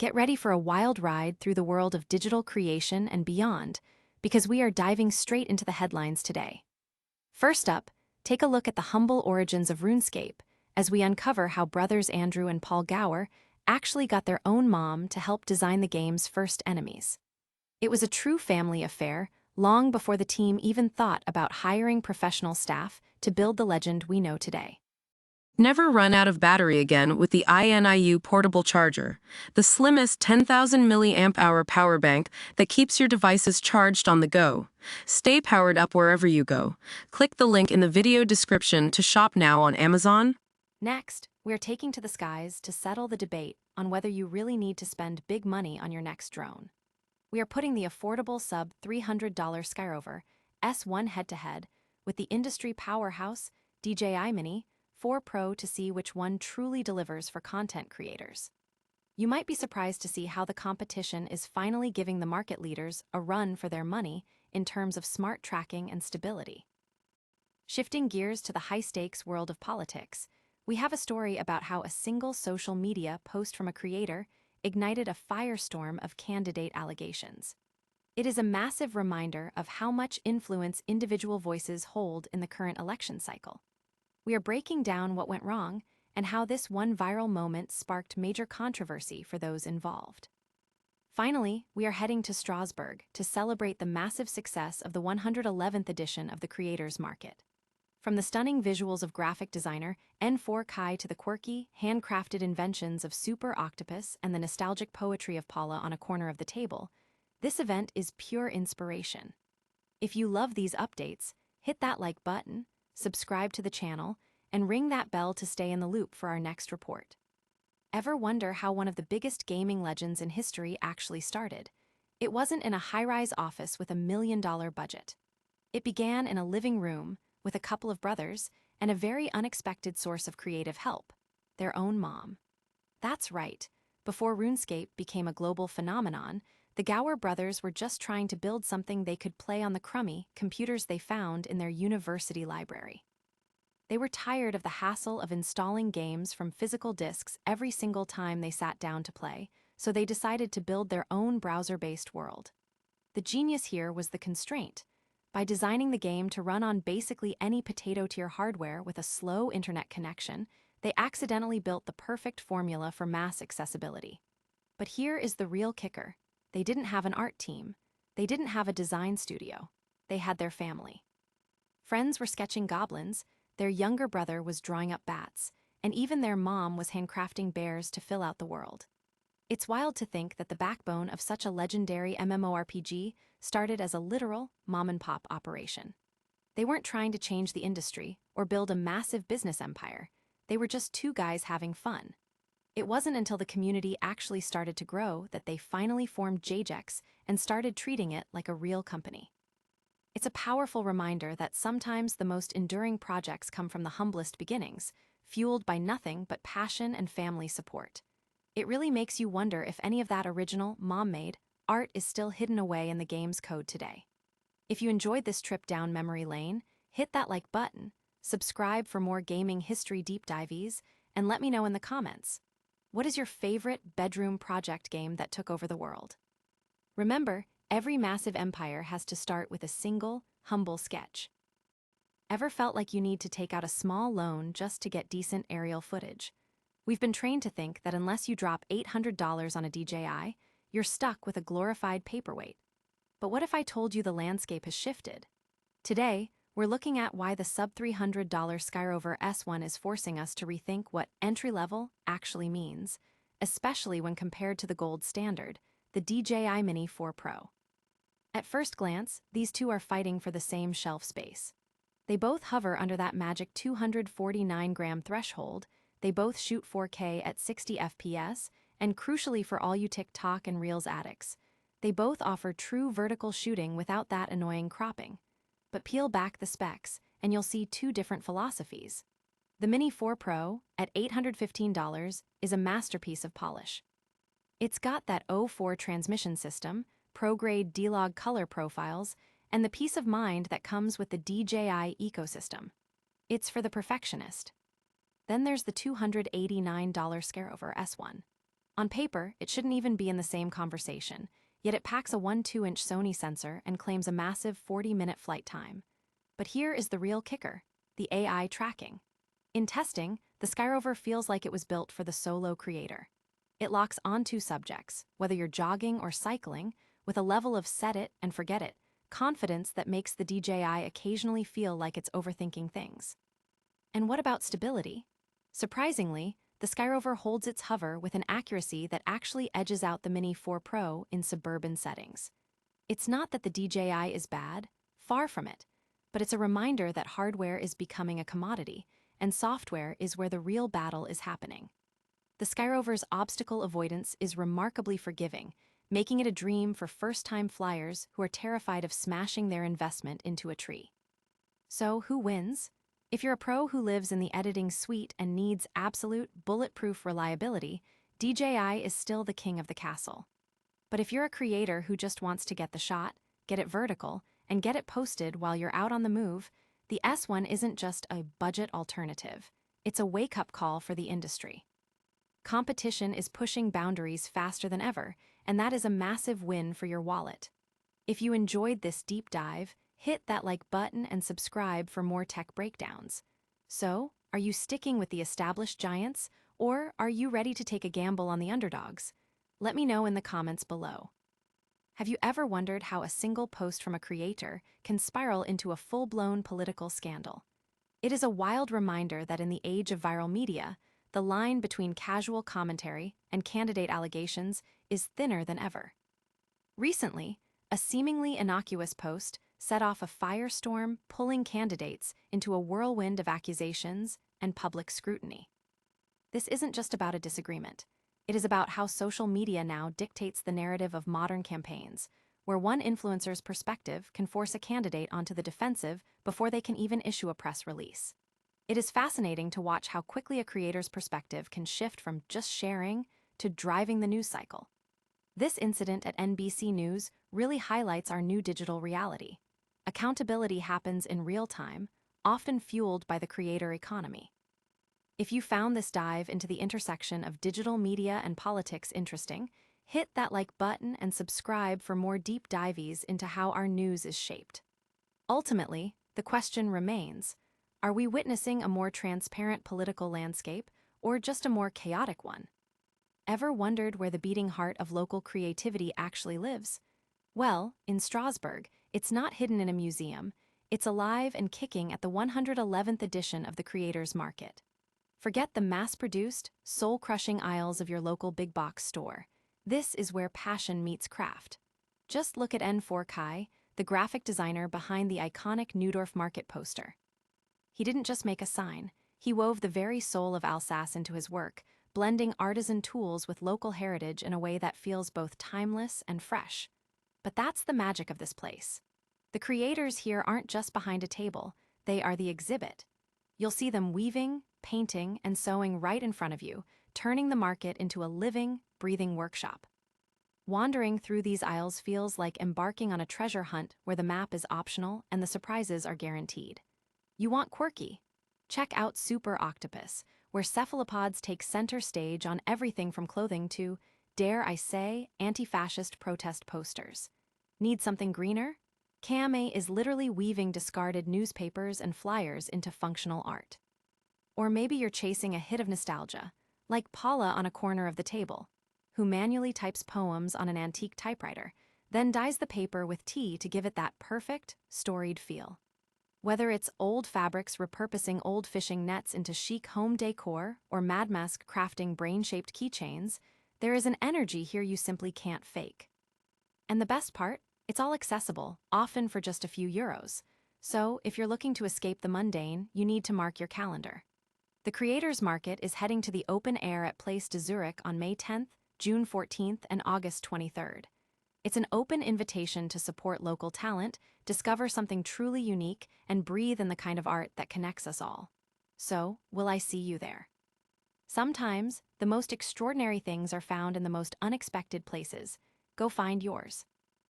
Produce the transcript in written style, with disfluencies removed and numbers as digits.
Get ready for a wild ride through the world of digital creation and beyond, because we are diving straight into the headlines today. First up, take a look at the humble origins of RuneScape as we uncover how brothers Andrew and Paul Gower actually got their own mom to help design the game's first enemies. It was a true family affair, long before the team even thought about hiring professional staff to build the legend we know today. Never run out of battery again with the INIU portable charger, the slimmest 10,000 mAh power bank that keeps your devices charged on the go. Stay powered up wherever you go. Click the link in the video description to shop now on Amazon. Next, we're taking to the skies to settle the debate on whether you really need to spend big money on your next drone. We are putting the affordable sub-$300 Skyrover S1 head-to-head with the industry powerhouse DJI Mini 4 Pro to see which one truly delivers for content creators. You might be surprised to see how the competition is finally giving the market leaders a run for their money in terms of smart tracking and stability. Shifting gears to the high-stakes world of politics, we have a story about how a single social media post from a creator ignited a firestorm of candidate allegations. It is a massive reminder of how much influence individual voices hold in the current election cycle. We are breaking down what went wrong and how this one viral moment sparked major controversy for those involved. Finally, we are heading to Strasbourg to celebrate the massive success of the 111th edition of the Creators Market. From the stunning visuals of graphic designer N4 Kai to the quirky, handcrafted inventions of Super Octopus and the nostalgic poetry of Paula on a corner of the table, this event is pure inspiration. If you love these updates, hit that like button, subscribe to the channel, and ring that bell to stay in the loop for our next report. Ever wonder how one of the biggest gaming legends in history actually started? It wasn't in a high-rise office with $1 million budget. It began in a living room with a couple of brothers and a very unexpected source of creative help, their own mom. That's right, before RuneScape became a global phenomenon, the Gower brothers were just trying to build something they could play on the crummy computers they found in their university library. They were tired of the hassle of installing games from physical disks every single time they sat down to play, so they decided to build their own browser-based world. The genius here was the constraint. By designing the game to run on basically any potato-tier hardware with a slow internet connection, they accidentally built the perfect formula for mass accessibility. But here is the real kicker. They didn't have an art team. They didn't have a design studio. They had their family. Friends were sketching goblins, their younger brother was drawing up bats, and even their mom was handcrafting bears to fill out the world. It's wild to think that the backbone of such a legendary MMORPG started as a literal mom-and-pop operation. They weren't trying to change the industry or build a massive business empire. They were just two guys having fun. It wasn't until the community actually started to grow that they finally formed JJX and started treating it like a real company. It's a powerful reminder that sometimes the most enduring projects come from the humblest beginnings, fueled by nothing but passion and family support. It really makes you wonder if any of that original, mom-made, art is still hidden away in the game's code today. If you enjoyed this trip down memory lane, hit that like button, subscribe for more gaming history deep dives, and let me know in the comments. What is your favorite bedroom project game that took over the world? Remember, every massive empire has to start with a single, humble sketch. Ever felt like you need to take out a small loan just to get decent aerial footage? We've been trained to think that unless you drop $800 on a DJI, you're stuck with a glorified paperweight. But what if I told you the landscape has shifted? Today, we're looking at why the sub-$300 Skyrover S1 is forcing us to rethink what entry-level actually means, especially when compared to the gold standard, the DJI Mini 4 Pro. At first glance, these two are fighting for the same shelf space. They both hover under that magic 249-gram threshold, they both shoot 4K at 60 FPS, and crucially for all you TikTok and Reels addicts, they both offer true vertical shooting without that annoying cropping. But peel back the specs, and you'll see two different philosophies. The Mini 4 Pro, at $815, is a masterpiece of polish. It's got that O4 transmission system, pro-grade D-Log color profiles, and the peace of mind that comes with the DJI ecosystem. It's for the perfectionist. Then there's the $289 Skyrover S1. On paper, it shouldn't even be in the same conversation, yet it packs a 1.2-inch Sony sensor and claims a massive 40-minute flight time. But here is the real kicker: the AI tracking. In testing, the Skyrover feels like it was built for the solo creator. It locks onto subjects, whether you're jogging or cycling, with a level of set it and forget it confidence that makes the DJI occasionally feel like it's overthinking things. And what about stability? Surprisingly, the Skyrover holds its hover with an accuracy that actually edges out the Mini 4 Pro in suburban settings. It's not that the DJI is bad, far from it, but it's a reminder that hardware is becoming a commodity, and software is where the real battle is happening. The Skyrover's obstacle avoidance is remarkably forgiving, making it a dream for first-time flyers who are terrified of smashing their investment into a tree. So, who wins? If you're a pro who lives in the editing suite and needs absolute, bulletproof reliability, DJI is still the king of the castle. But if you're a creator who just wants to get the shot, get it vertical, and get it posted while you're out on the move, the S1 isn't just a budget alternative. It's a wake-up call for the industry. Competition is pushing boundaries faster than ever, and that is a massive win for your wallet. If you enjoyed this deep dive, hit that like button and subscribe for more tech breakdowns. So, are you sticking with the established giants, or are you ready to take a gamble on the underdogs? Let me know in the comments below. Have you ever wondered how a single post from a creator can spiral into a full-blown political scandal? It is a wild reminder that in the age of viral media, the line between casual commentary and candidate allegations is thinner than ever. Recently, a seemingly innocuous post set off a firestorm, pulling candidates into a whirlwind of accusations and public scrutiny. This isn't just about a disagreement. It is about how social media now dictates the narrative of modern campaigns, where one influencer's perspective can force a candidate onto the defensive before they can even issue a press release. It is fascinating to watch how quickly a creator's perspective can shift from just sharing to driving the news cycle. This incident at NBC News really highlights our new digital reality. Accountability happens in real time, often fueled by the creator economy. If you found this dive into the intersection of digital media and politics interesting, hit that like button and subscribe for more deep dives into how our news is shaped. Ultimately, the question remains: are we witnessing a more transparent political landscape or just a more chaotic one? Ever wondered where the beating heart of local creativity actually lives? Well, in Strasbourg, it's not hidden in a museum. It's alive and kicking at the 111th edition of the Creators Market. Forget the mass-produced, soul-crushing aisles of your local big-box store. This is where passion meets craft. Just look at N4 Kai, the graphic designer behind the iconic Neudorf Market poster. He didn't just make a sign, he wove the very soul of Alsace into his work, blending artisan tools with local heritage in a way that feels both timeless and fresh. But that's the magic of this place. The creators here aren't just behind a table, they are the exhibit. You'll see them weaving, painting, and sewing right in front of you, turning the market into a living, breathing workshop. Wandering through these aisles feels like embarking on a treasure hunt where the map is optional and the surprises are guaranteed. You want quirky? Check out Super Octopus, where cephalopods take center stage on everything from clothing to, dare I say, anti-fascist protest posters. Need something greener? Kame is literally weaving discarded newspapers and flyers into functional art. Or maybe you're chasing a hit of nostalgia, like Paula on a corner of the table, who manually types poems on an antique typewriter, then dyes the paper with tea to give it that perfect, storied feel. Whether it's old fabrics repurposing old fishing nets into chic home decor or Mad Mask crafting brain-shaped keychains, there is an energy here you simply can't fake. And the best part? It's all accessible, often for just a few euros. So, if you're looking to escape the mundane, you need to mark your calendar. The Creators Market is heading to the open air at Place de Zurich on May 10th, June 14th, and August 23rd. It's an open invitation to support local talent, discover something truly unique, and breathe in the kind of art that connects us all. So, will I see you there? Sometimes, the most extraordinary things are found in the most unexpected places. Go find yours.